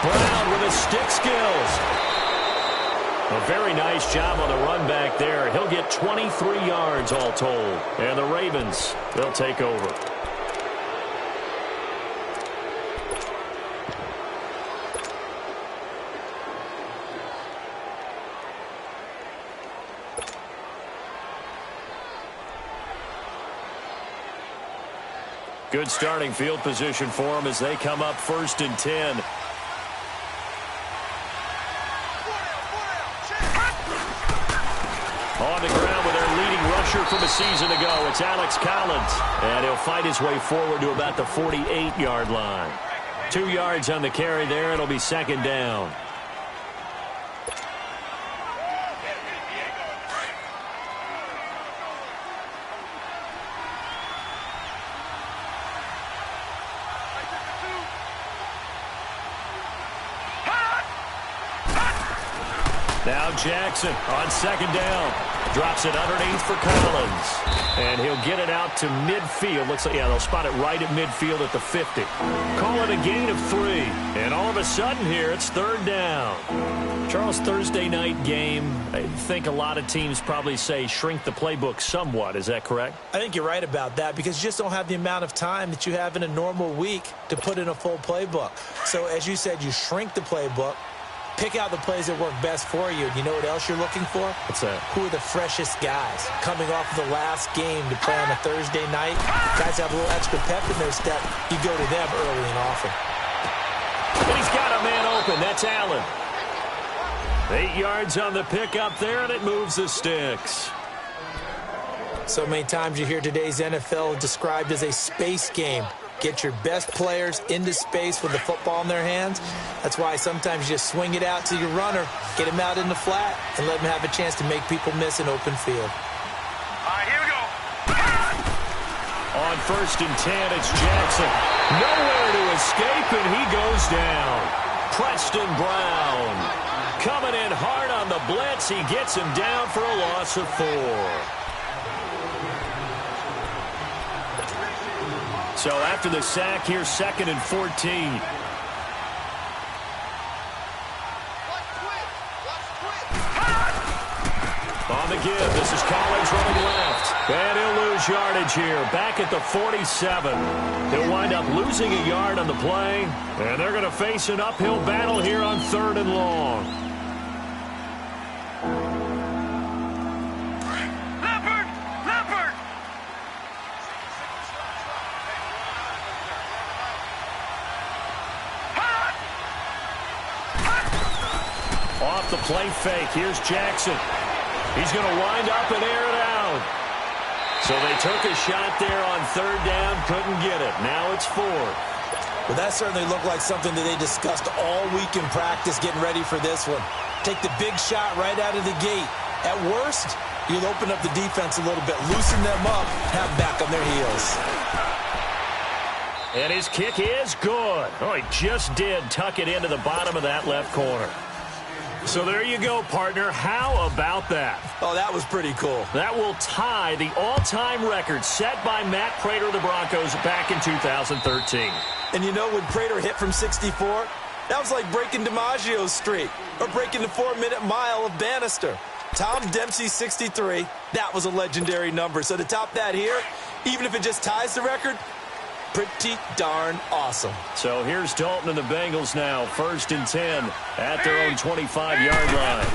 ground with his stick skills. A very nice job on the run back there. He'll get 23 yards all told. And the Ravens, they'll take over. Good starting field position for them as they come up 1st and 10. On the ground with their leading rusher from a season ago. It's Alex Collins. And he'll fight his way forward to about the 48-yard line. 2 yards on the carry there. It'll be 2nd down. Now Jackson on 2nd down. Drops it underneath for Collins. And he'll get it out to midfield. Looks like, yeah, they'll spot it right at midfield at the 50. Call it a gain of 3. And all of a sudden here, it's 3rd down. Charles, Thursday night game, I think a lot of teams probably say shrink the playbook somewhat. Is that correct? I think you're right about that because you just don't have the amount of time that you have in a normal week to put in a full playbook. So as you said, you shrink the playbook. Pick out the plays that work best for you. You know what else you're looking for? What's that? Who are the freshest guys coming off of the last game to play on a Thursday night? Guys have a little extra pep in their step. You go to them early and often. And he's got a man open. That's Allen. 8 yards on the pickup there, and it moves the sticks. So many times you hear today's NFL described as a space game. Get your best players into space with the football in their hands. That's why sometimes you just swing it out to your runner, get him out in the flat, and let him have a chance to make people miss an open field. All right, here we go. On 1st and 10, it's Jackson. Nowhere to escape, and he goes down. Preston Brown coming in hard on the blitz. He gets him down for a loss of 4. So after the sack, here's 2nd and 14. On the give, this is Collins running left. And he'll lose yardage here, back at the 47. He'll wind up losing a yard on the play, and they're going to face an uphill battle here on 3rd and long. Off the play fake, here's Jackson. He's going to wind up and air it out. So they took a shot there on 3rd down, couldn't get it. Now it's 4. Well, that certainly looked like something that they discussed all week in practice getting ready for this one. Take the big shot right out of the gate. At worst, you'll open up the defense a little bit, loosen them up, have back on their heels. And his kick is good. Oh, he just did tuck it into the bottom of that left corner. So there you go, partner. How about that? Oh, that was pretty cool. That will tie the all-time record set by Matt Prater of the Broncos back in 2013. And you know, when Prater hit from 64, that was like breaking DiMaggio's streak or breaking the 4-minute mile of Bannister. Tom Dempsey, 63, that was a legendary number. So to top that here, even if it just ties the record, pretty darn awesome. So here's Dalton and the Bengals now, 1st and 10 at their own 25-yard line.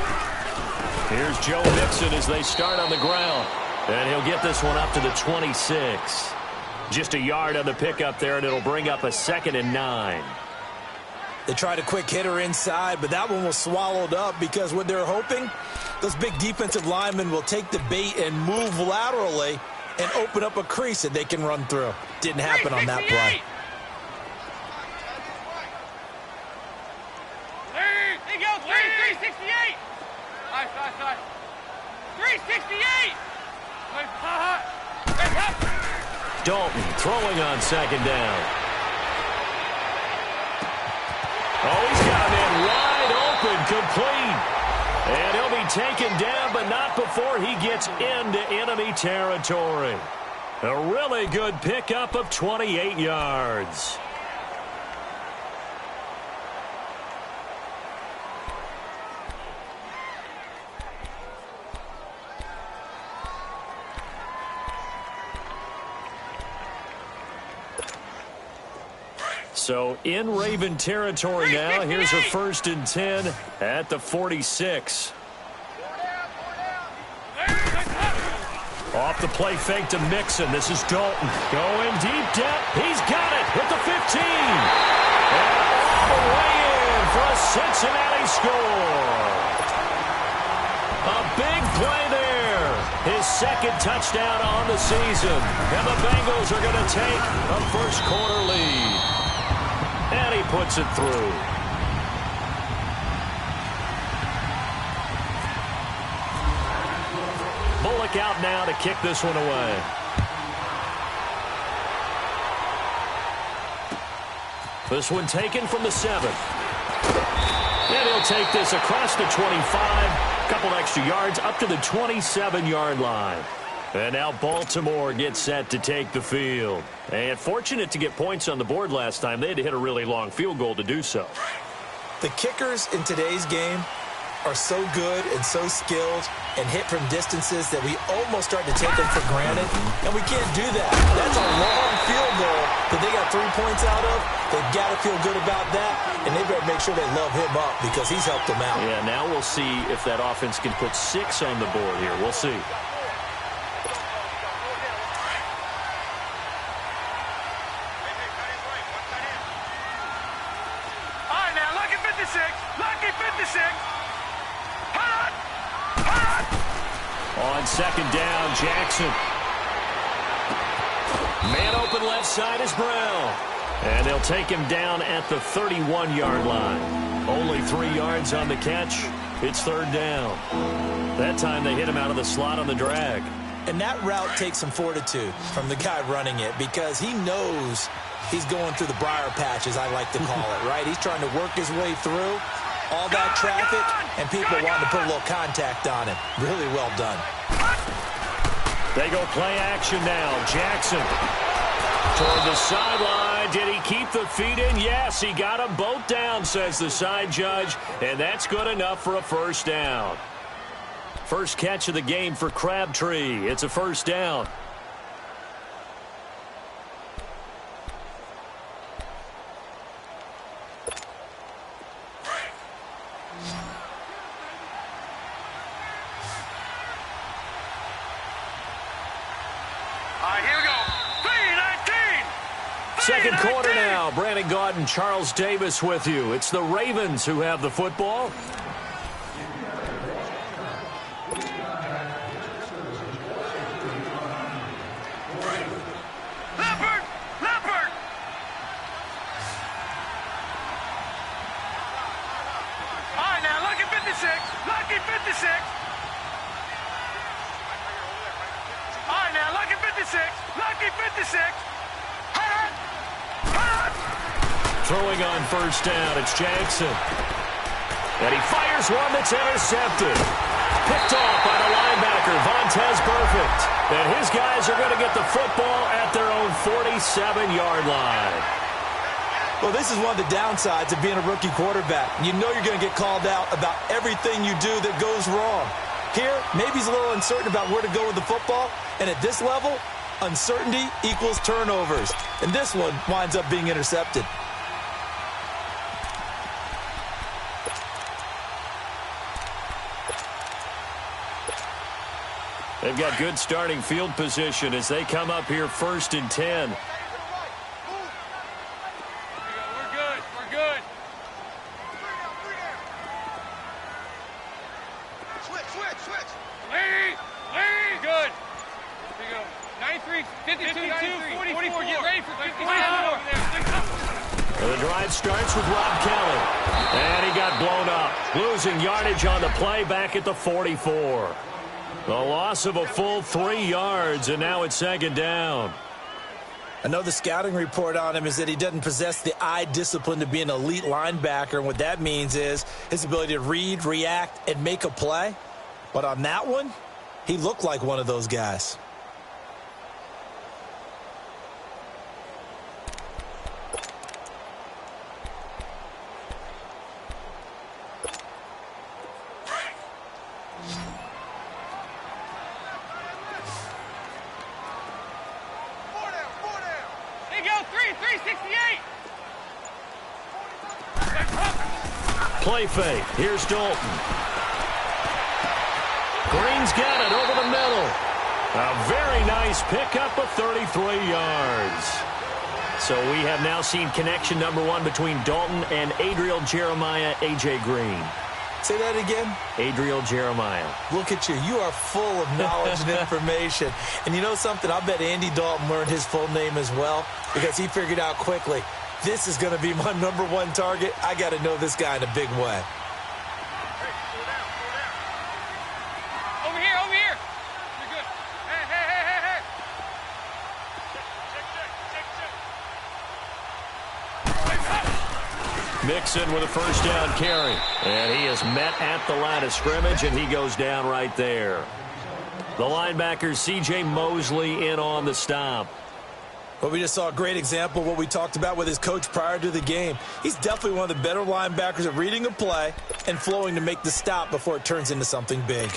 Here's Joe Mixon as they start on the ground. And he'll get this one up to the 26. Just a yard on the pickup there, and it'll bring up a 2nd and 9. They tried a quick hitter inside, but that one was swallowed up because what they're hoping, those big defensive linemen will take the bait and move laterally and open up a crease that they can run through. Didn't happen on that play. There you go, 368. Nice. 368. Dalton throwing on 2nd down. Oh, he's got him in wide open, complete. And he'll be taken down, but not before he gets into enemy territory. A really good pickup of 28 yards. So in Raven territory now. Here's a 1st and 10 at the 46. Off the play fake to Mixon. This is Dalton. Going deep depth. He's got it at the 15. And all the way in for a Cincinnati score. A big play there. His 2nd touchdown on the season. And the Bengals are going to take a first-quarter lead. And he puts it through. Bullock out now to kick this one away. This one taken from the 7. And he'll take this across the 25. Couple extra yards up to the 27-yard line. And now Baltimore gets set to take the field. And fortunate to get points on the board last time. They had to hit a really long field goal to do so. The kickers in today's game are so good and so skilled and hit from distances that we almost start to take them for granted. And we can't do that. That's a long field goal that they got 3 points out of. They've got to feel good about that, and they better make sure they love him up because he's helped them out. Yeah, now we'll see if that offense can put 6 on the board here. We'll see. All right, now, lucky 56. Lucky 56. On 2nd down, Jackson. Man open left side is Brown. And they'll take him down at the 31-yard line. Only 3 yards on the catch. It's 3rd down. That time they hit him out of the slot on the drag. And that route takes some fortitude from the guy running it because he knows he's going through the briar patch, as I like to call it, right? He's trying to work his way through all that traffic, and people wanting to put a little contact on him. Really well done. They go play action now. Jackson toward the sideline. Did he keep the feet in? Yes, he got them both down, says the side judge, and that's good enough for a 1st down. First catch of the game for Crabtree. It's a 1st down. Second quarter now. Brandon Gaudin, Charles Davis with you. It's the Ravens who have the football. Leopard! All right, now, lucky 56. Lucky 56. All right, now, lucky 56. Lucky 56. Throwing on 1st down, it's Jackson. And he fires one that's intercepted. Picked off by the linebacker, Vontaze Burfict. And his guys are going to get the football at their own 47-yard line. Well, this is one of the downsides of being a rookie quarterback. You know you're going to get called out about everything you do that goes wrong. Here, maybe he's a little uncertain about where to go with the football. And at this level, uncertainty equals turnovers. And this one winds up being intercepted. They've got good starting field position as they come up here 1st and 10. We're good. Switch. Lee, good. Here we go. 93, 52, 44. Get ready for 54. The drive starts with Rob Kelly. And he got blown up. Losing yardage on the play back at the 44. The loss of a full 3 yards, and now it's 2nd down. I know the scouting report on him is that he doesn't possess the eye discipline to be an elite linebacker, and what that means is his ability to read, react, and make a play. But on that one, he looked like one of those guys. Play fake. Here's Dalton. Green's got it over the middle. A very nice pickup of 33 yards. So we have now seen connection number 1 between Dalton and Adriel Jeremiah, A.J. Green. Say that again? Adriel Jeremiah. Look at you. You are full of knowledge and information. And you know something? I bet Andy Dalton learned his full name as well because he figured out quickly, this is going to be my number 1 target. I got to know this guy in a big way. Over here, over here. You're good. Hey, hey, hey, hey, hey. Mixon with a first down carry. And he is met at the line of scrimmage, and he goes down right there. The linebacker, C.J. Mosley, in on the stop. Well, we just saw a great example of what we talked about with his coach prior to the game. He's definitely one of the better linebackers at reading a play and flowing to make the stop before it turns into something big.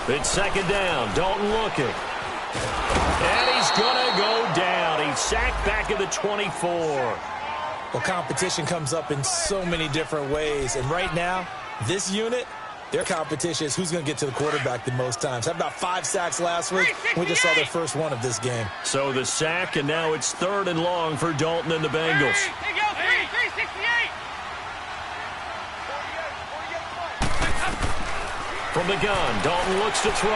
It's second down. Dalton looking. And he's going to go down. He's sacked back at the 24. Well, competition comes up in so many different ways. And right now, this unit, their competition is who's going to get to the quarterback the most times. Had about 5 sacks last week. We just saw their first one of this game. So the sack, and now it's 3rd and long for Dalton and the Bengals. Hey, go, 368. From the gun, Dalton looks to throw.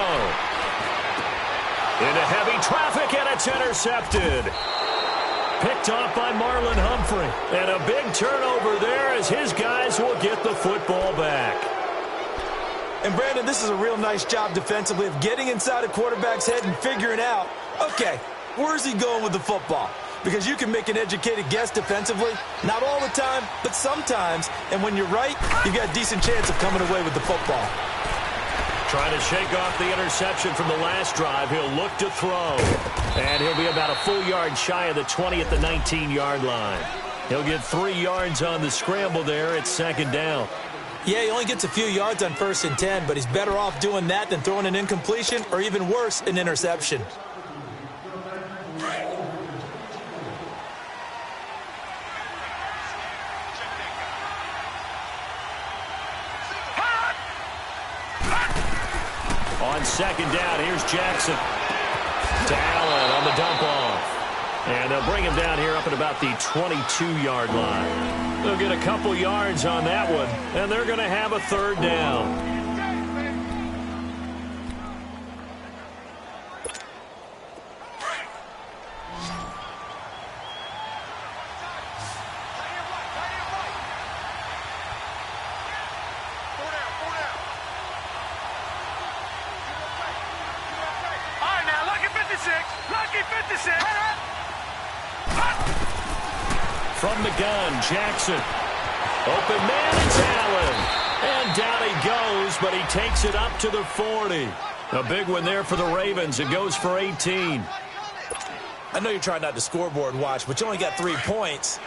Into heavy traffic, and it's intercepted. Picked off by Marlon Humphrey. And a big turnover there as his guys will get the football back. And, Brandon, this is a real nice job defensively of getting inside a quarterback's head and figuring out, okay, where's he going with the football? Because you can make an educated guess defensively. Not all the time, but sometimes. And when you're right, you've got a decent chance of coming away with the football. Trying to shake off the interception from the last drive. He'll look to throw. And he'll be about a full yard shy of the 20 at the 19-yard line. He'll get 3 yards on the scramble there at second down. Yeah, he only gets a few yards on 1st and 10, but he's better off doing that than throwing an incompletion or even worse, an interception. On second down, here's Jackson. To Allen on the dump off. And they'll bring him down here up at about the 22-yard line. They'll get a couple yards on that one, and they're going to have a 3rd down. From the gun, Jackson. Open man, it's Allen. And down he goes, but he takes it up to the 40. A big one there for the Ravens. It goes for 18. I know you're trying not to scoreboard watch, but you only got 3 points.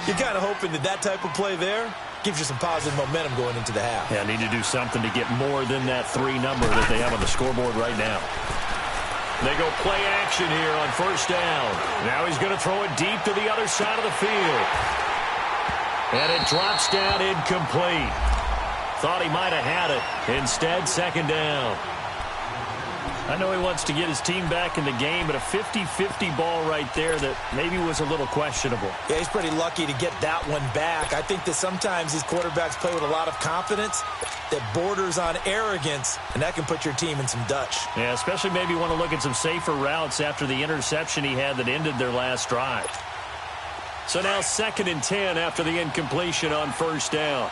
You're kind of hoping that that type of play there gives you some positive momentum going into the half. Yeah, need to do something to get more than that 3 number that they have on the scoreboard right now. They go play action here on 1st down. Now he's going to throw it deep to the other side of the field. And it drops down incomplete. Thought he might have had it. Instead, 2nd down. I know he wants to get his team back in the game, but a 50-50 ball right there that maybe was a little questionable. Yeah, he's pretty lucky to get that one back. I think that sometimes these quarterbacks play with a lot of confidence that borders on arrogance, and that can put your team in some Dutch. Yeah, especially maybe want to look at some safer routes after the interception he had that ended their last drive. So now 2nd and 10 after the incompletion on 1st down.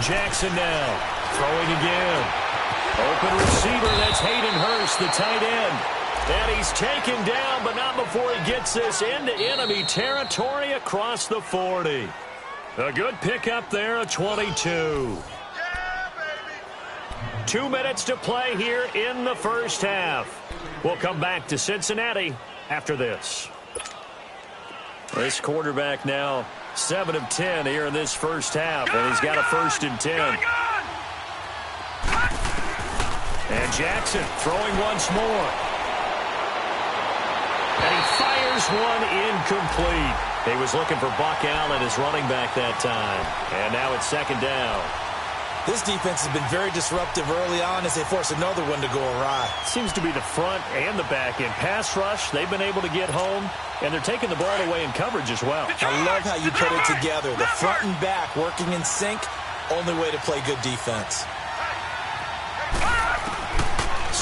Jackson now throwing again. Open receiver, that's Hayden Hurst, the tight end. And he's taken down, but not before he gets this into enemy territory across the 40. A good pickup there, a 22. 2 minutes to play here in the 1st half. We'll come back to Cincinnati after this. This quarterback now 7 of 10 here in this first half, and he's got a 1st and 10. And Jackson throwing once more. And he fires one incomplete. He was looking for Buck Allen as running back that time. And now it's 2nd down. This defense has been very disruptive early on as they force another one to go awry. Seems to be the front and the back end. Pass rush, they've been able to get home, and they're taking the ball away in coverage as well. I love how you put it together. The front and back working in sync, only way to play good defense.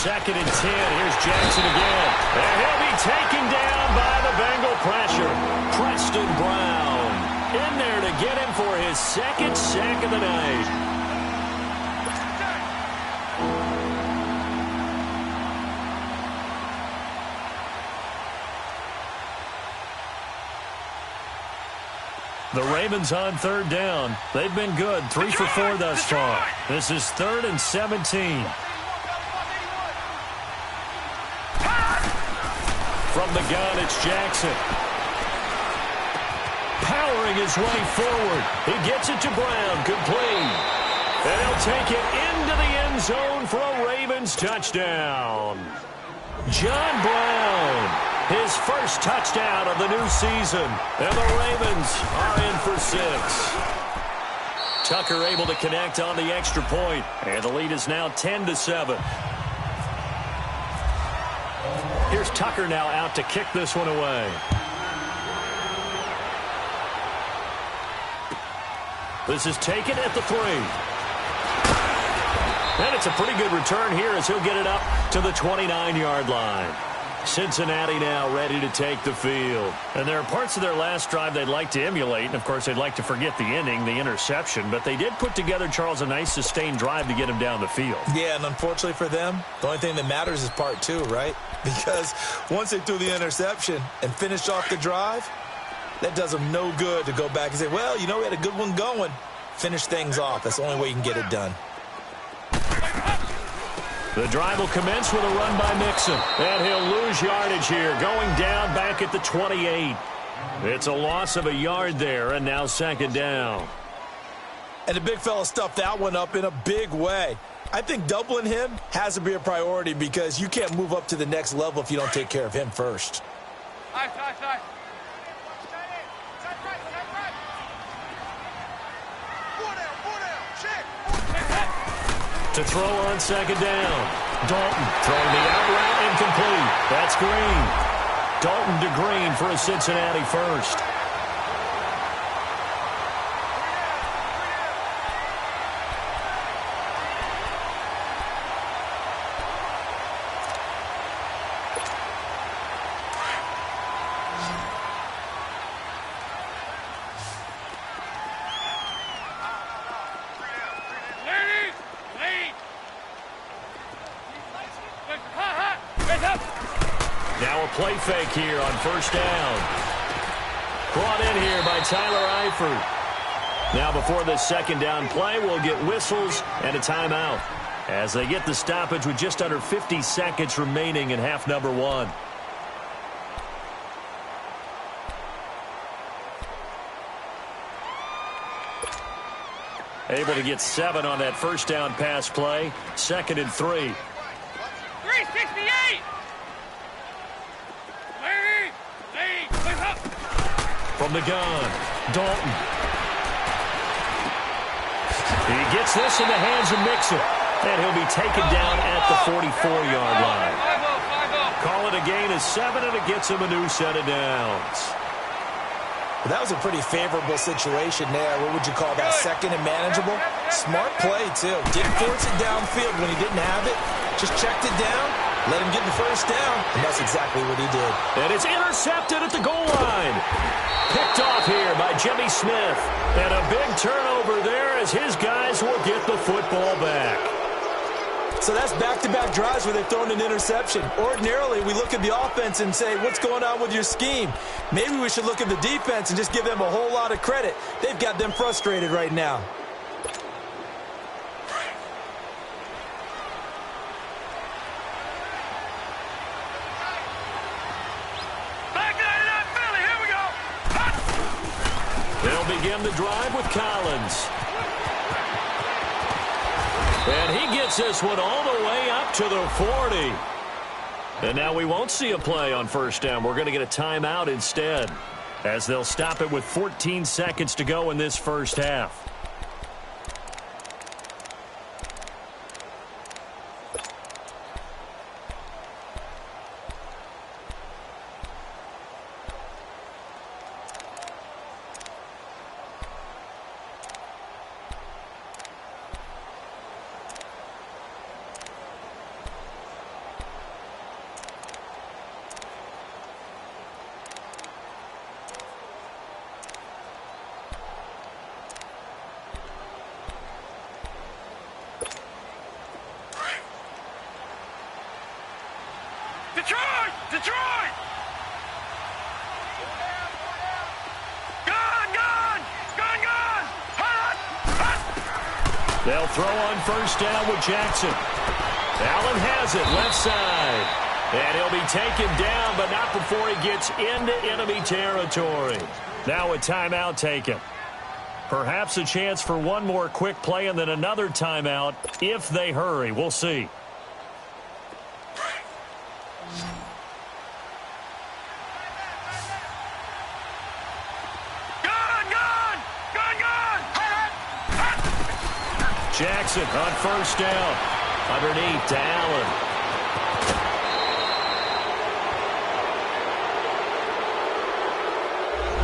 2nd and 10. Here's Jackson again. And he'll be taken down by the Bengal pressure. Preston Brown in there to get him for his 2nd sack of the night. The Ravens on 3rd down. They've been good. 3 for 4 thus far. This is 3rd and 17. From the gun, it's Jackson. Powering his way forward. He gets it to Brown. Complete. And he'll take it into the end zone for a Ravens touchdown. John Brown. His first touchdown of the new season. And the Ravens are in for 6. Tucker able to connect on the extra point. And the lead is now 10-7. Here's Tucker now out to kick this one away. This is taken at the 3. And it's a pretty good return here as he'll get it up to the 29-yard line. Cincinnati now ready to take the field. And there are parts of their last drive they'd like to emulate. And, of course, they'd like to forget the inning, the interception. But they did put together, Charles, a nice sustained drive to get him down the field. Yeah, and unfortunately for them, the only thing that matters is part 2, right? Because once they threw the interception and finished off the drive, that does them no good to go back and say, well, you know, we had a good one going. Finish things off. That's the only way you can get it done. The drive will commence with a run by Mixon. And he'll lose yardage here, going down back at the 28. It's a loss of a yard there, and now 2nd down. And the big fella stuffed that one up in a big way. I think doubling him has to be a priority because you can't move up to the next level if you don't take care of him first. Nice. To throw on 2nd down. Dalton throwing the out route incomplete. That's Green. Dalton to Green for a Cincinnati first. Play fake here on 1st down. Brought in here by Tyler Eifert. Now before this 2nd down play, we'll get whistles and a timeout as they get the stoppage with just under 50 seconds remaining in half number 1. Able to get 7 on that 1st down pass play. 2nd and 3. 368. From the gun, Dalton. He gets this in the hands of Mixon, and he'll be taken down at the 44-yard line. Call it a gain of 7, and it gets him a new set of downs. Well, that was a pretty favorable situation there. What would you call that? 2nd and manageable? Smart play, too. Didn't force it downfield when he didn't have it. Just checked it down, let him get the 1st down, and that's exactly what he did. And it's intercepted at the goal line. Picked off here by Jimmy Smith. And a big turnover there as his guys will get the football back. So that's back-to-back drives where they've thrown an interception. Ordinarily, we look at the offense and say, what's going on with your scheme? Maybe we should look at the defense and just give them a whole lot of credit. They've got them frustrated right now. They'll begin the drive with Collins. And he gets this one all the way up to the 40. And now we won't see a play on first down. We're going to get a timeout instead, as they'll stop it with 14 seconds to go in this first half. Detroit! Detroit! Gone! Gone! Gone! Gone! Hot! Hot! They'll throw on first down with Jackson. Allen has it left side. And he'll be taken down, but not before he gets into enemy territory. Now a timeout taken. Perhaps a chance for one more quick play and then another timeout if they hurry. We'll see. Jackson on first down. Underneath to Allen.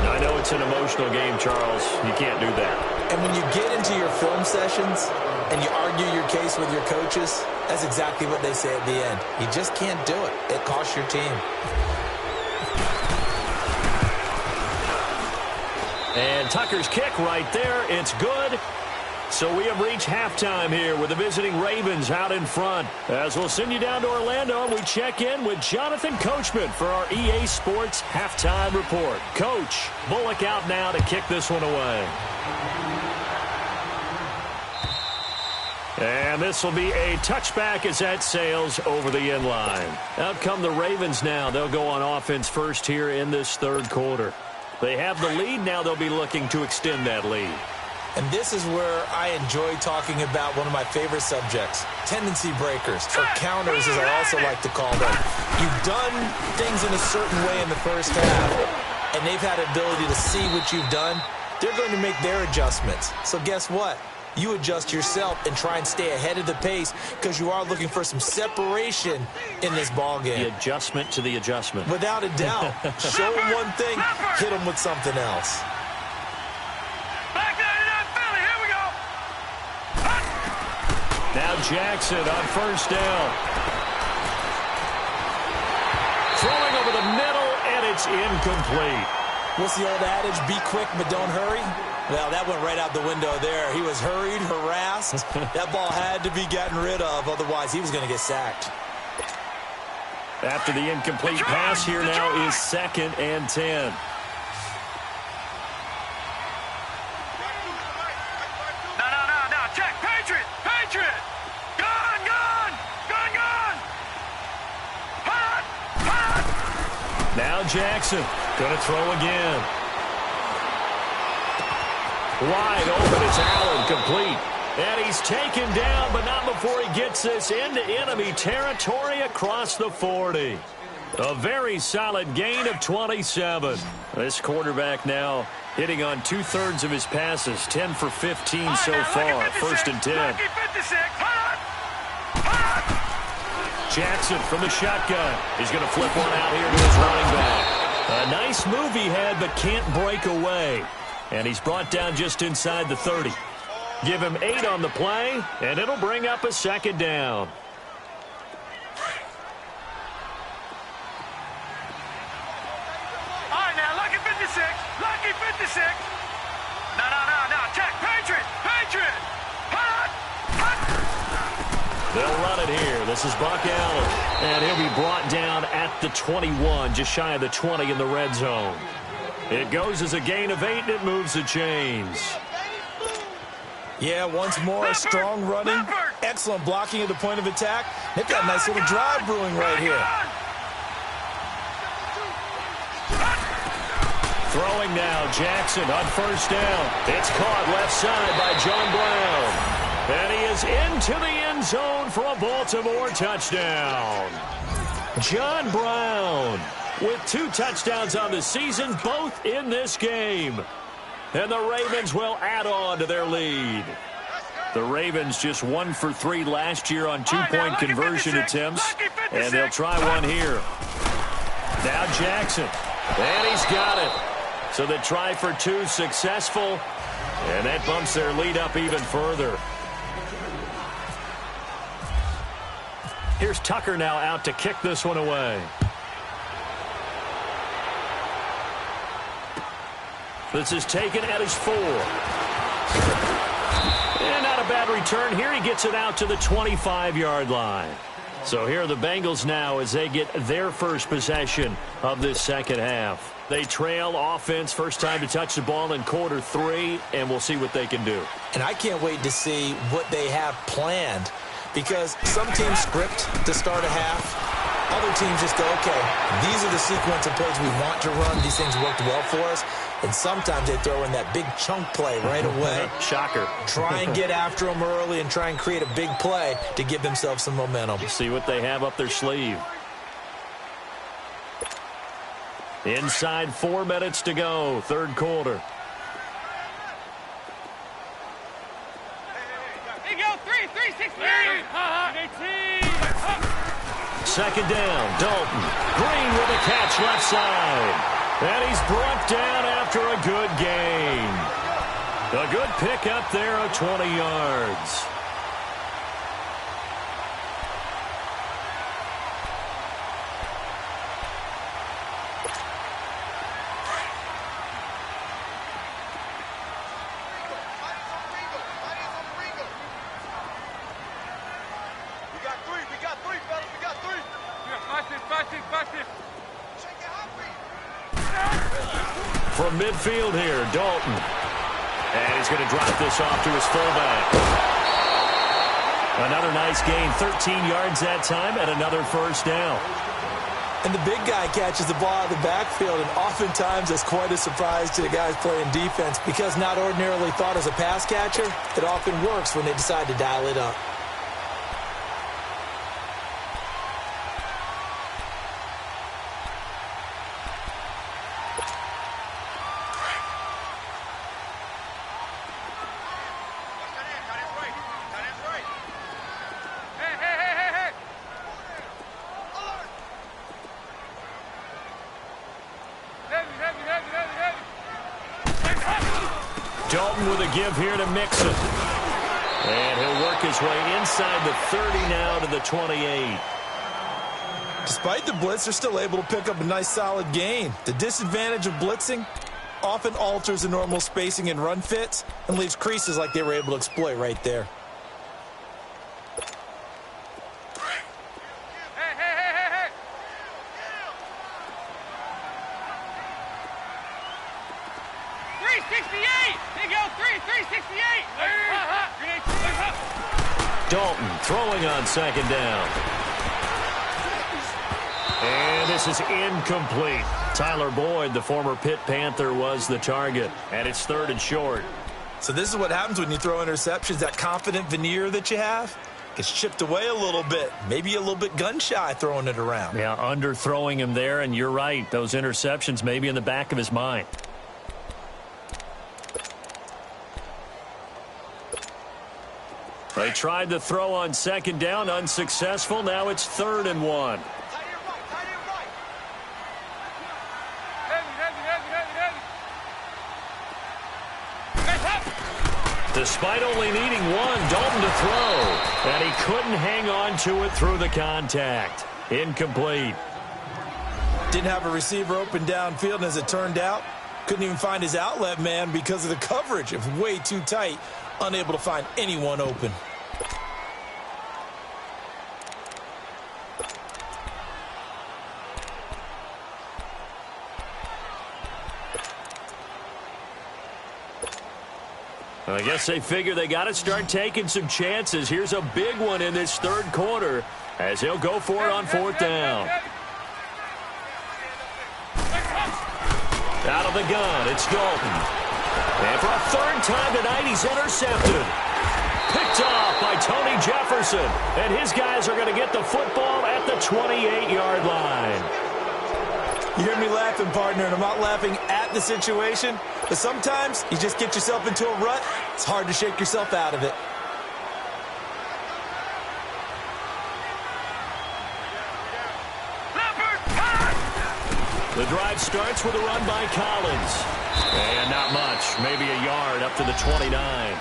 I know it's an emotional game, Charles. You can't do that. And when you get into your film sessions and you argue your case with your coaches, that's exactly what they say at the end. You just can't do it. It costs your team. And Tucker's kick right there. It's good. So we have reached halftime here with the visiting Ravens out in front. As we'll send you down to Orlando, and we check in with Jonathan Coachman for our EA Sports Halftime Report. Coach, Bullock out now to kick this one away. And this will be a touchback as that sails over the end line. Out come the Ravens now. They'll go on offense first here in this third quarter. They have the lead. Now they'll be looking to extend that lead. And this is where I enjoy talking about one of my favorite subjects, tendency breakers, or counters as I also like to call them. You've done things in a certain way in the first half, and they've had the ability to see what you've done. They're going to make their adjustments. So guess what? You adjust yourself and try and stay ahead of the pace because you are looking for some separation in this ballgame. The adjustment to the adjustment. Without a doubt. Show them one thing, hit them with something else. Now Jackson on first down. Throwing over the middle, and it's incomplete. What's the old adage? Be quick, but don't hurry? Well, that went right out the window there. He was hurried, harassed. That ball had to be gotten rid of, otherwise he was going to get sacked. After the incomplete pass, here now is 2nd and 10. Now Jackson going to throw again. Wide open, it's Allen, complete. And he's taken down, but not before he gets this into enemy territory across the 40. A very solid gain of 27. This quarterback now hitting on 2/3 of his passes, 10 for 15 so far. 1st and 10. Jackson from the shotgun. He's going to flip one out here to his running back. A nice move he had, but can't break away. And he's brought down just inside the 30. Give him 8 on the play, and it'll bring up a 2nd down. All right, now, lucky 56. Lucky 56. No. Check. Patriot. They'll run it here. This is Buck Allen. And he'll be brought down at the 21, just shy of the 20 in the red zone. It goes as a gain of 8, and it moves the chains. Yeah, once more, strong running. Excellent blocking at the point of attack. They've got a nice little drive brewing right here. Throwing now, Jackson on first down. It's caught left side by John Brown. And he is into the end zone for a Baltimore touchdown. John Brown with 2 touchdowns on the season, both in this game. And the Ravens will add on to their lead. The Ravens just 1 for 3 last year on 2-point conversion attempts. And they'll try one here. Now Jackson. And he's got it. So the try for 2 successful. And that bumps their lead up even further. Here's Tucker now out to kick this one away. This is taken at his 4. And not a bad return here. He gets it out to the 25-yard line. So here are the Bengals now as they get their first possession of this second half. They trail offense, first time to touch the ball in quarter 3, and we'll see what they can do. And I can't wait to see what they have planned, because some teams script to start a half. Other teams just go, okay, these are the sequence of plays we want to run. These things worked well for us. And sometimes they throw in that big chunk play right away. Shocker. Try and get after them early and try and create a big play to give themselves some momentum. See what they have up their sleeve. Inside 4 minutes to go, third quarter. There you go, 3-6-3. Second down, Dalton. Green with a catch left side. And he's brought down after a good gain. A good pickup there of 20 yards. From midfield here, Dalton. And he's going to drop this off to his fullback. Another nice gain, 13 yards that time, and another first down. And the big guy catches the ball out of the backfield, and oftentimes that's quite a surprise to the guys playing defense, because not ordinarily thought as a pass catcher, it often works when they decide to dial it up. Dalton with a give here to Mixon. And he'll work his way inside the 30 now to the 28. Despite the blitz, they're still able to pick up a nice solid gain. The disadvantage of blitzing often alters the normal spacing and run fits and leaves creases like they were able to exploit right there. Dalton throwing on second down. And this is incomplete. Tyler Boyd, the former Pitt Panther, was the target. And it's third and short. So this is what happens when you throw interceptions. That confident veneer that you have gets chipped away a little bit. Maybe a little bit gun-shy throwing it around. Yeah, underthrowing him there, and you're right. Those interceptions may be in the back of his mind. They tried the throw on second down, unsuccessful. Now it's 3rd and 1. Despite only needing one, Dalton to throw. And he couldn't hang on to it through the contact. Incomplete. Didn't have a receiver open downfield, and as it turned out, couldn't even find his outlet man because of the coverage. It was way too tight. Unable to find anyone open. I guess they figure they got to start taking some chances. Here's a big one in this third quarter as he'll go for it on 4th down. Out of the gun, it's Dalton. And for a third time tonight, he's intercepted. Picked off by Tony Jefferson. And his guys are going to get the football at the 28-yard line. You hear me laughing, partner, and I'm not laughing at the situation. But sometimes you just get yourself into a rut. It's hard to shake yourself out of it. The drive starts with a run by Collins. And not much, maybe a yard up to the 29.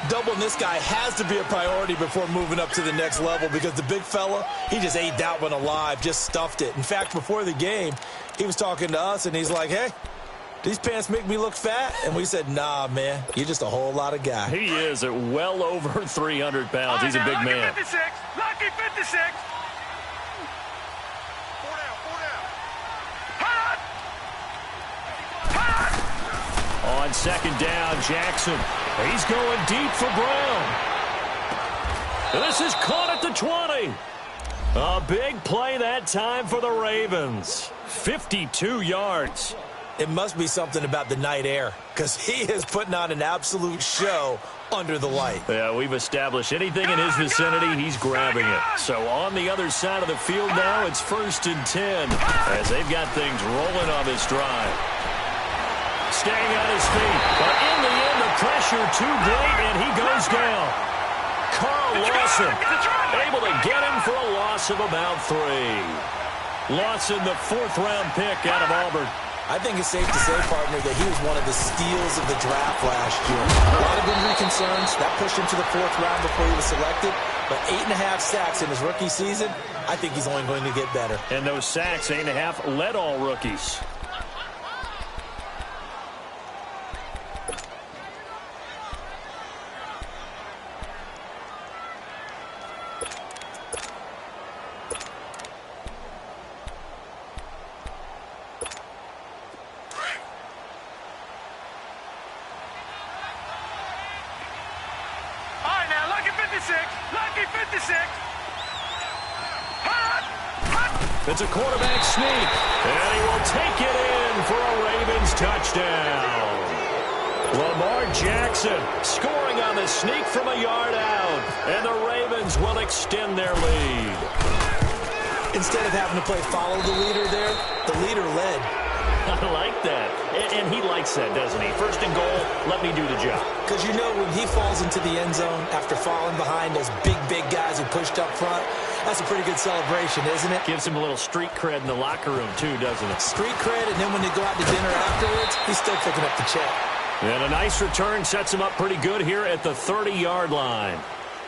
Doubling this guy has to be a priority before moving up to the next level because the big fella, he just ate that one alive, just stuffed it. In fact, before the game, he was talking to us, and he's like, hey, these pants make me look fat? And we said, nah, man, you're just a whole lot of guy. He is at well over 300 pounds. He's a big man. Lucky 56. Lucky 56. On second down, Jackson. He's going deep for Brown. This is caught at the 20. A big play that time for the Ravens. 52 yards. It must be something about the night air because he is putting on an absolute show under the light. Yeah, we've established anything in his vicinity, he's grabbing it. So on the other side of the field now, it's 1st and 10 as they've got things rolling on this drive. Staying on his feet, but in the end, the pressure too great, and he goes down. Carl Lawson able to get him for a loss of about 3. Lawson, the 4th-round pick out of Auburn. I think it's safe to say, partner, that he was one of the steals of the draft last year. A lot of injury concerns. That pushed him to the 4th round before he was selected. But 8.5 sacks in his rookie season, I think he's only going to get better. And those sacks, 8.5, led all rookies. Lucky 56. It's a quarterback sneak, and he will take it in for a Ravens touchdown. Lamar Jackson scoring on the sneak from a yard out, and the Ravens will extend their lead. Instead of having to play follow the leader there, the leader led. I like that. And he likes that, doesn't he? 1st and goal, let me do the job. Because you know when he falls into the end zone after falling behind those big guys who pushed up front, that's a pretty good celebration, isn't it? Gives him a little street cred in the locker room, too, doesn't it? Street cred, and then when they go out to dinner afterwards, he's still picking up the check. And a nice return sets him up pretty good here at the 30-yard line.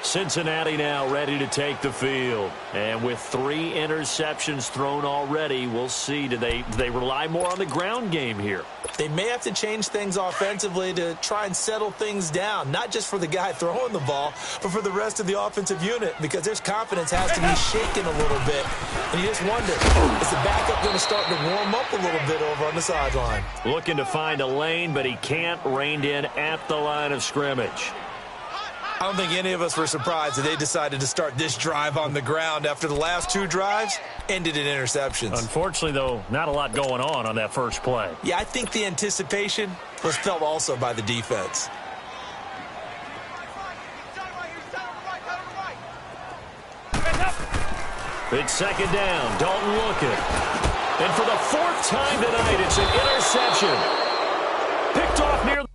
Cincinnati now ready to take the field. And with 3 interceptions thrown already, we'll see. Do they rely more on the ground game here? They may have to change things offensively to try and settle things down, not just for the guy throwing the ball, but for the rest of the offensive unit, because their confidence has to be shaken a little bit. And you just wonder, is the backup going to start to warm up a little bit over on the sideline? Looking to find a lane, but he can't, reined in at the line of scrimmage. I don't think any of us were surprised that they decided to start this drive on the ground after the last 2 drives ended in interceptions. Unfortunately, though, not a lot going on that first play. Yeah, I think the anticipation was felt also by the defense. It's 2nd down. Dalton looking. And for the 4th time tonight, it's an interception. Picked off near the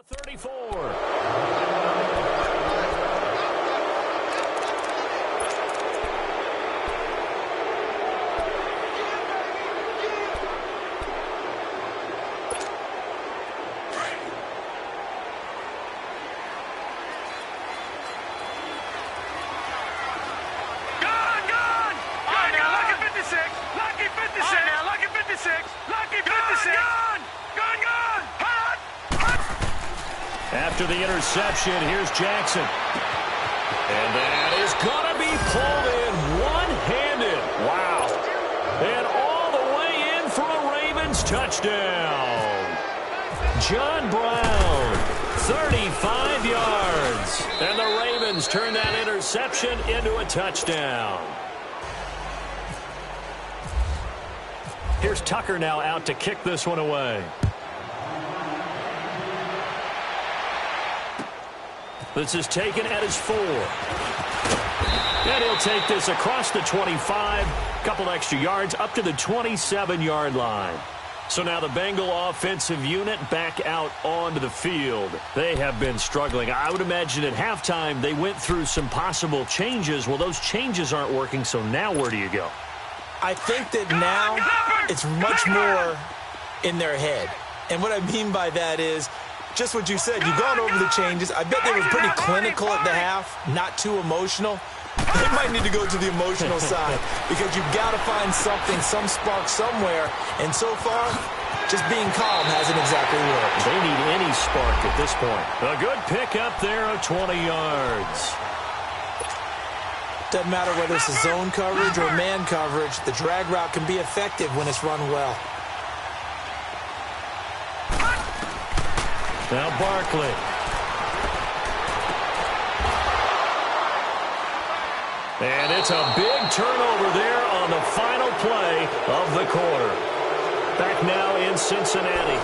34. After the interception, here's Jackson. And that is going to be pulled in one-handed. Wow. And all the way in for a Ravens touchdown. John Brown. 35 yards. And the Ravens turn that interception into a touchdown. Here's Tucker now out to kick this one away. This is taken at his 4. And he'll take this across the 25. Couple extra yards up to the 27-yard line. So now the Bengal offensive unit back out onto the field. They have been struggling. I would imagine at halftime they went through some possible changes. Well, those changes aren't working, so now where do you go? I think that now it's much more in their head. And what I mean by that is just what you said. You've gone over the changes. I bet they were pretty clinical at the half, not too emotional. They might need to go to the emotional side because you've got to find something, some spark somewhere. And so far, just being calm hasn't exactly worked. They need any spark at this point. A good pick up there of 20 yards. Doesn't matter whether it's a zone coverage or man coverage, the drag route can be effective when it's run well. Now Barkley. And it's a big turnover there on the final play of the quarter. Back now in Cincinnati.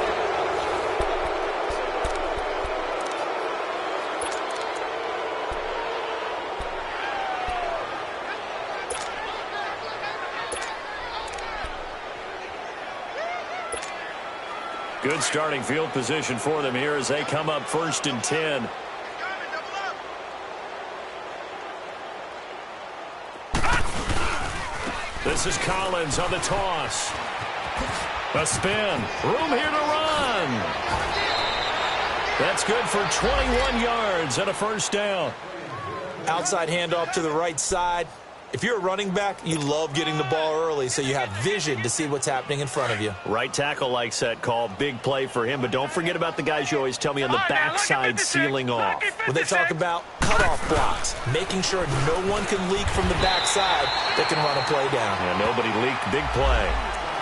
Good starting field position for them here as they come up 1st and 10. This is Collins on the toss. A spin. Room here to run. That's good for 21 yards and a first down. Outside handoff to the right side. If you're a running back, you love getting the ball early so you have vision to see what's happening in front of you. Right tackle likes that call. Big play for him. But don't forget about the guys you always tell me on the backside sealing off. When they talk about cutoff blocks, making sure no one can leak from the backside that can run a play down. Yeah, nobody leaked. Big play.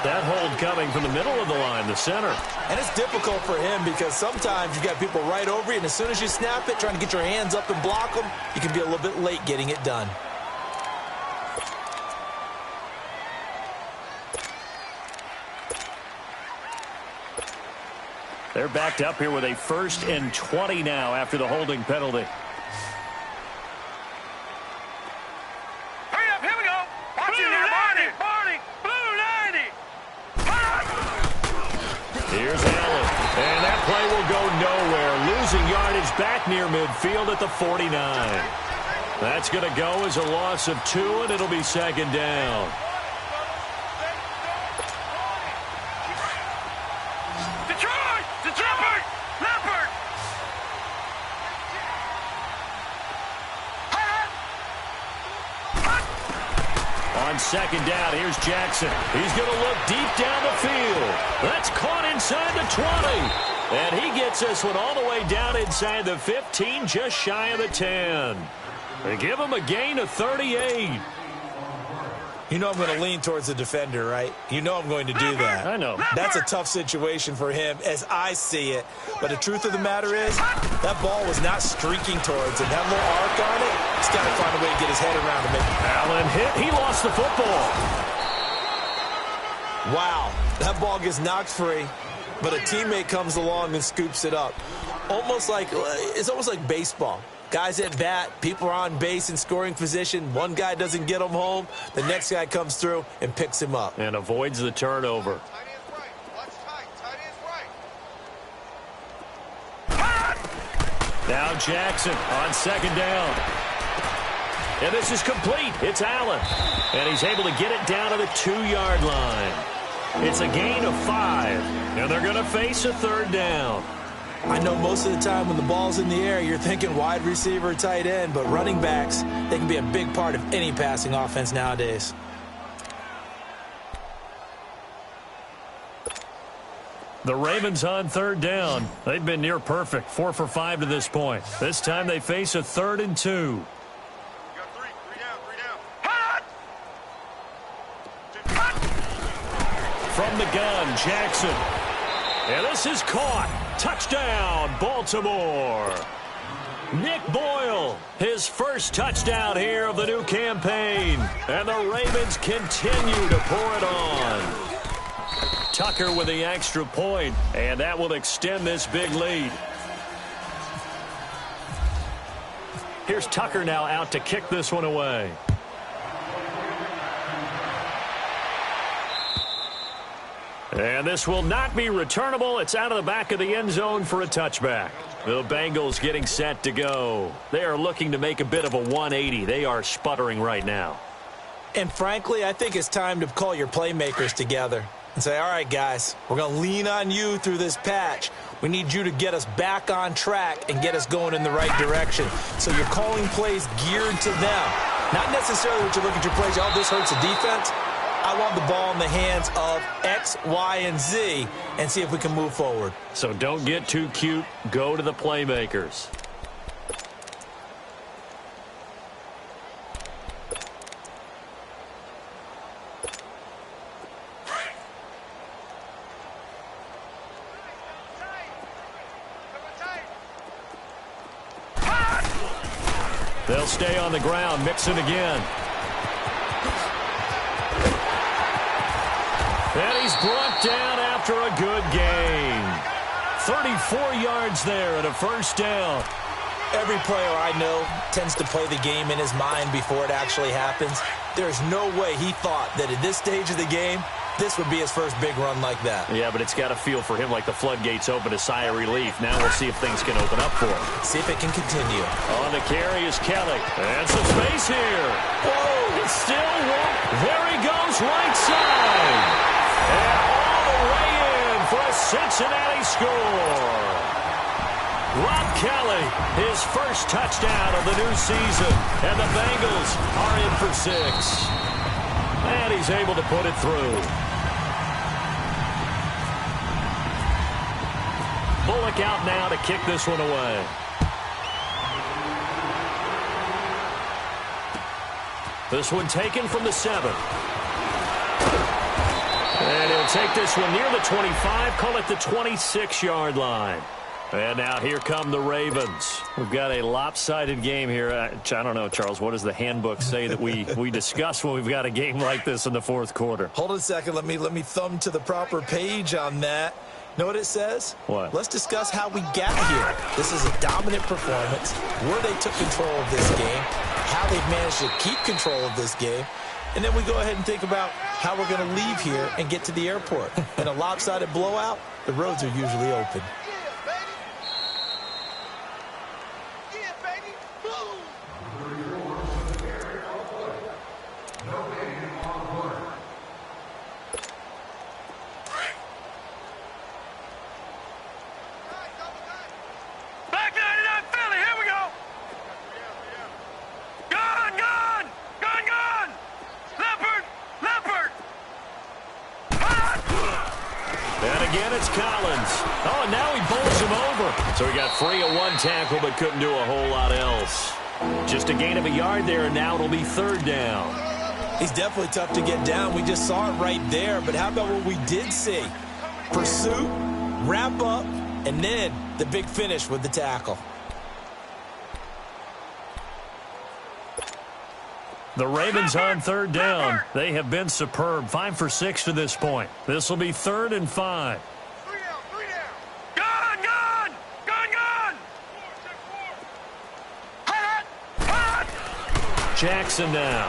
That hold coming from the middle of the line, the center. And it's difficult for him because sometimes you got people right over you, and as soon as you snap it, trying to get your hands up and block them, you can be a little bit late getting it done. They're backed up here with a 1st and 20 now after the holding penalty. Hurry up, here we go. Watch it now, Barney. Blue 90. Here's Allen. And that play will go nowhere. Losing yardage back near midfield at the 49. That's going to go as a loss of 2, and it'll be 2nd down. On 2nd down, here's Jackson. He's going to look deep down the field. That's caught inside the 20. And he gets this one all the way down inside the 15, just shy of the 10. They give him a gain of 38. You know I'm going to lean towards the defender, right? You know I'm going to do that. I know. That's a tough situation for him as I see it. But the truth of the matter is, that ball was not streaking towards him. That little arc on it, he's got to find a way to get his head around him. Allen hit. He lost the football. Wow. That ball gets knocked free, but a teammate comes along and scoops it up. It's almost like baseball. Guys at bat, people are on base in scoring position. One guy doesn't get him home. The next guy comes through and picks him up. And avoids the turnover. Now Jackson on 2nd down. And this is complete. It's Allen. And he's able to get it down to the 2-yard line. It's a gain of 5. And they're going to face a 3rd down. I know most of the time when the ball's in the air, you're thinking wide receiver, tight end, but running backs, they can be a big part of any passing offense nowadays. The Ravens on 3rd down. They've been near perfect, 4 for 5 to this point. This time they face a 3rd and 2. From the gun, Jackson. And this is caught. Touchdown, Baltimore. Nick Boyle, his first touchdown here of the new campaign. And the Ravens continue to pour it on. Tucker with the extra point, and that will extend this big lead. Here's Tucker now out to kick this one away. And this will not be returnable. It's out of the back of the end zone for a touchback. The Bengals getting set to go. They are looking to make a bit of a 180. They are sputtering right now. And frankly, I think it's time to call your playmakers together and say, all right, guys, we're going to lean on you through this patch. We need you to get us back on track and get us going in the right direction. So you're calling plays geared to them. Not necessarily what you look at your plays, oh, this hurts the defense. I want the ball in the hands of X, Y, and Z and see if we can move forward. So don't get too cute. Go to the playmakers. They'll stay on the ground, mixing again. And he's brought down after a good gain. 34 yards there and a first down. Every player I know tends to play the game in his mind before it actually happens. There's no way he thought that at this stage of the game, this would be his first big run like that. Yeah, but it's got to feel for him like the floodgates open, a sigh of relief. Now we'll see if things can open up for him. See if it can continue. On the carry is Kelly. And some space here. Whoa, it's still one. There he goes, right side. And all the way in for a Cincinnati score. Rob Kelly, his first touchdown of the new season. And the Bengals are in for 6. And he's able to put it through. Bullock out now to kick this one away. This one taken from the 7. And he'll take this one near the 25, call it the 26-yard line. And now here come the Ravens. We've got a lopsided game here. I don't know, Charles, what does the handbook say that we discuss when we've got a game like this in the fourth quarter? Hold on a second. Let me thumb to the proper page on that. Know what it says? What? Let's discuss how we got here. This is a dominant performance, where they took control of this game, how they've managed to keep control of this game, and then we go ahead and think about how we're going to leave here and get to the airport. In a lopsided blowout, the roads are usually open. So he got free of one tackle but couldn't do a whole lot else. Just a gain of a yard there, and now it'll be third down. He's definitely tough to get down. We just saw it right there. But how about what we did see? Pursuit, wrap up, and then the big finish with the tackle. The Ravens on third down. They have been superb. 5 for 6 to this point. This will be 3rd and 5. Jackson now.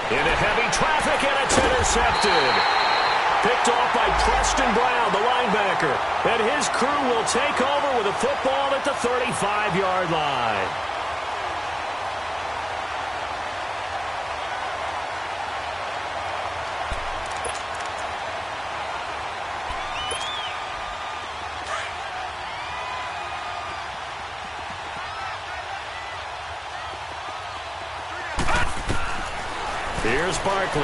Into heavy traffic, and it's intercepted. Picked off by Preston Brown, the linebacker. And his crew will take over with a football at the 35-yard line. Here's Barkley.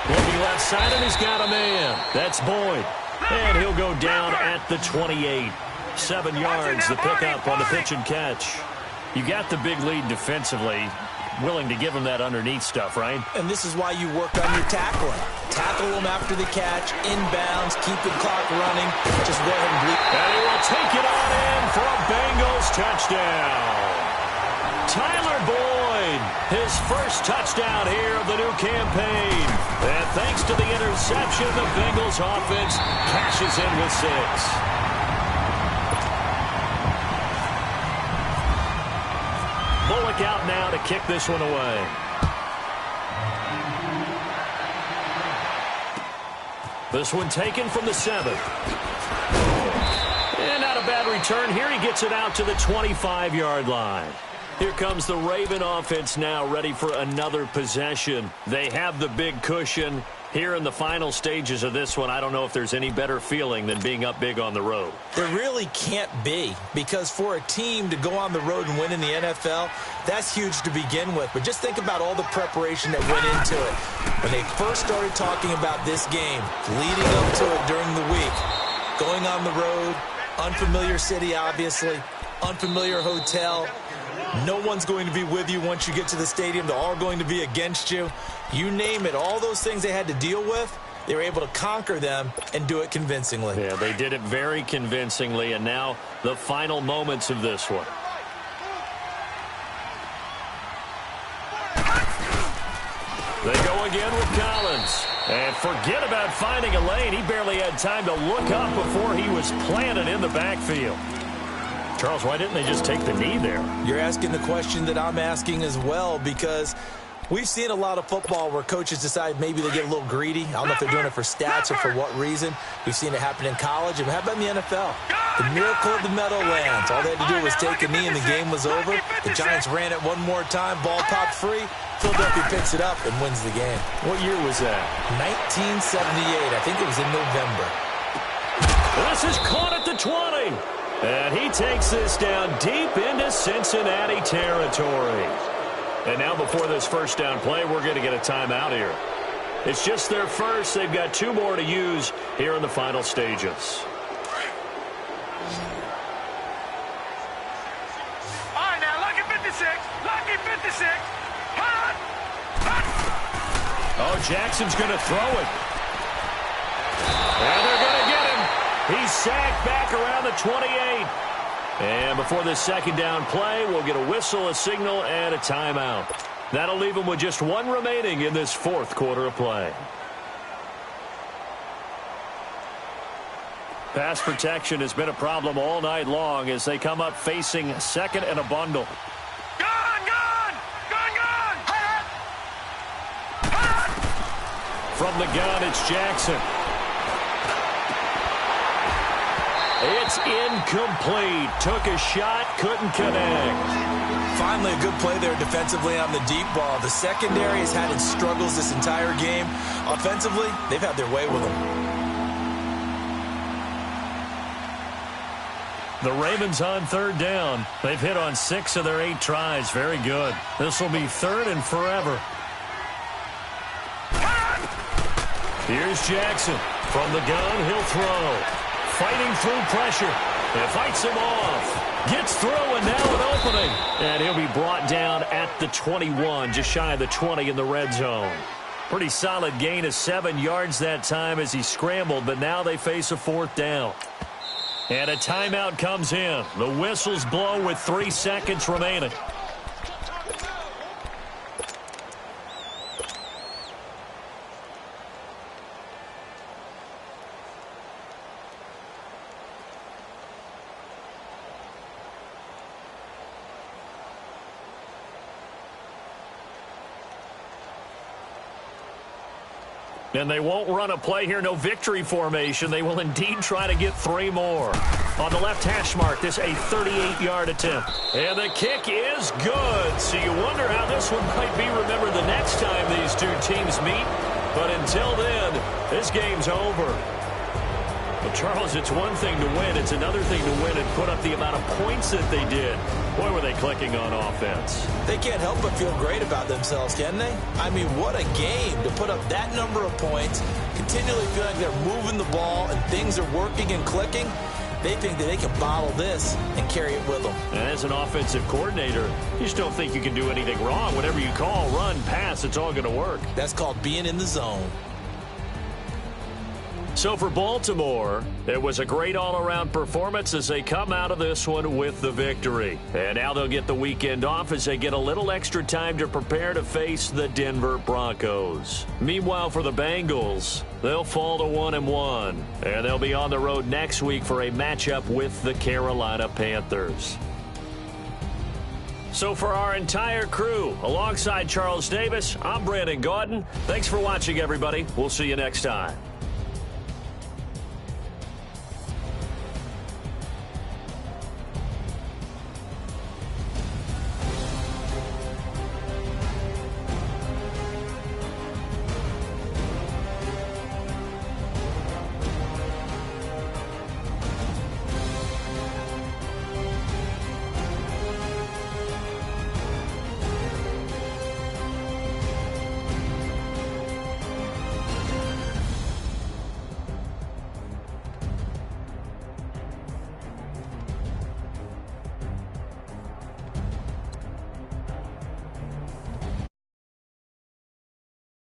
Looking left side, and he's got a man. That's Boyd. And he'll go down at the 28. 7 yards, the pickup on the pitch and catch. You got the big lead defensively. willing to give him that underneath stuff, right? And this is why you work on your tackling. Tackle him after the catch, inbounds, keep the clock running. Just go ahead and bleed. And he will take it on in for a Bengals touchdown. Tyler Boyd, his first touchdown here of the new campaign. And thanks to the interception, the Bengals offense cashes in with 6. Bullock out now to kick this one away. This one taken from the 7. And not a bad return here. He gets it out to the 25-yard line. Here comes the Raven offense now, ready for another possession. They have the big cushion. Here in the final stages of this one, I don't know if there's any better feeling than being up big on the road. There really can't be, because for a team to go on the road and win in the NFL, that's huge to begin with. But just think about all the preparation that went into it. When they first started talking about this game, leading up to it during the week, going on the road, unfamiliar city, obviously, unfamiliar hotel. No one's going to be with you once you get to the stadium. They're all going to be against you. You name it, all those things they had to deal with, they were able to conquer them and do it convincingly. Yeah, they did it very convincingly, and now the final moments of this one. They go again with Collins. And forget about finding a lane. He barely had time to look up before he was planted in the backfield. Charles, why didn't they just take the knee there? You're asking the question that I'm asking as well, because we've seen a lot of football where coaches decide maybe they get a little greedy. I don't know if they're doing it for stats or for what reason. We've seen it happen in college, and how about in the NFL? The miracle of the Meadowlands. All they had to do was take a knee, and the game was over. The Giants ran it one more time. Ball popped free. Philadelphia picks it up and wins the game. What year was that? 1978. I think it was in November. This is caught at the 20. And he takes this down deep into Cincinnati territory. And now before this first down play, we're going to get a timeout here. It's just their first. They've got 2 more to use here in the final stages. All right, now, lucky 56. Lucky 56. Hot. Hot. Oh, Jackson's going to throw it. And they're going to get him. He's sacked back around the 28. And before this second down play, we'll get a whistle, a signal, and a timeout. That'll leave them with just 1 remaining in this 4th quarter of play. Pass protection has been a problem all night long as they come up facing 2nd and a bundle. Gone, gone. Gone, gone. Hot. Hot. From the gun, it's Jackson. It's incomplete. Took a shot, couldn't connect. Finally, a good play there defensively on the deep ball. The secondary has had its struggles this entire game. Offensively, they've had their way with them. The Ravens on 3rd down. They've hit on 6 of their 8 tries. Very good. This will be 3rd and forever. Here's Jackson. From the gun, he'll throw. Fighting through pressure. And fights him off. Gets through, and now an opening. And he'll be brought down at the 21, just shy of the 20 in the red zone. Pretty solid gain of 7 yards that time as he scrambled, but now they face a 4th down. And a timeout comes in. The whistles blow with 3 seconds remaining. And they won't run a play here, no victory formation. They will indeed try to get 3 more. On the left hash mark, this a 38-yard attempt. And the kick is good. So you wonder how this one might be remembered the next time these 2 teams meet. But until then, this game's over. Well, Charles, it's one thing to win. It's another thing to win and put up the amount of points that they did. Boy, were they clicking on offense. They can't help but feel great about themselves, can they? I mean, what a game to put up that number of points, continually feel like they're moving the ball and things are working and clicking. They think that they can bottle this and carry it with them. And as an offensive coordinator, you just don't think you can do anything wrong. Whatever you call, run, pass, it's all going to work. That's called being in the zone. So for Baltimore, it was a great all-around performance as they come out of this one with the victory. And now they'll get the weekend off as they get a little extra time to prepare to face the Denver Broncos. Meanwhile, for the Bengals, they'll fall to 1-1, and they'll be on the road next week for a matchup with the Carolina Panthers. So for our entire crew, alongside Charles Davis, I'm Brandon Gaudin. Thanks for watching, everybody. We'll see you next time.